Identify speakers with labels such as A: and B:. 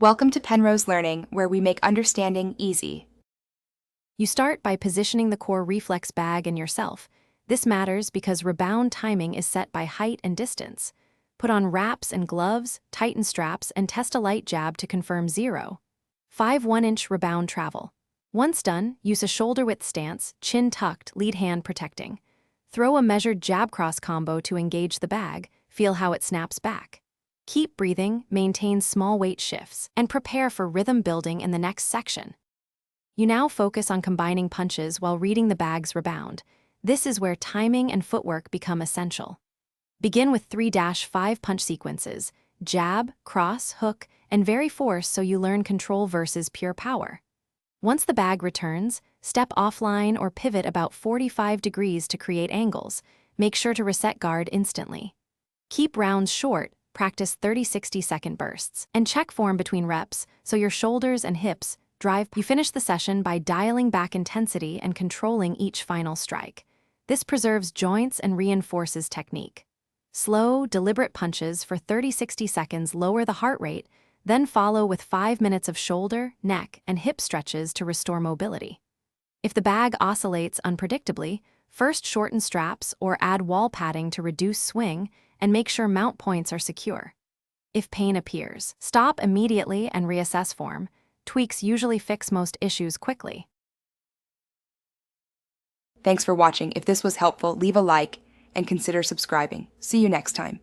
A: Welcome to Penrose Learning, where we make understanding easy.
B: You start by positioning the core Reflex bag and yourself. This matters because rebound timing is set by height and distance. Put on wraps and gloves, tighten straps, and test a light jab to confirm 0. 5 1-inch rebound travel. Once done, use a shoulder-width stance, chin tucked, lead hand protecting. Throw a measured jab-cross combo to engage the bag, feel how it snaps back. Keep breathing, maintain small weight shifts, and prepare for rhythm building in the next section. You now focus on combining punches while reading the bag's rebound. This is where timing and footwork become essential. Begin with 3-5 punch sequences: jab, cross, hook, and vary force so you learn control versus pure power. Once the bag returns, step offline or pivot about 45 degrees to create angles. Make sure to reset guard instantly. Keep rounds short, practice 30-60-second bursts, and check form between reps so your shoulders and hips drive. You finish the session by dialing back intensity and controlling each final strike. This preserves joints and reinforces technique. Slow, deliberate punches for 30-60 seconds lower the heart rate, then follow with 5 minutes of shoulder, neck, and hip stretches to restore mobility. If the bag oscillates unpredictably, first shorten straps or add wall padding to reduce swing and make sure mount points are secure. If pain appears, stop immediately and reassess form. Tweaks usually fix most issues quickly.
A: Thanks for watching. If this was helpful, leave a like and consider subscribing. See you next time.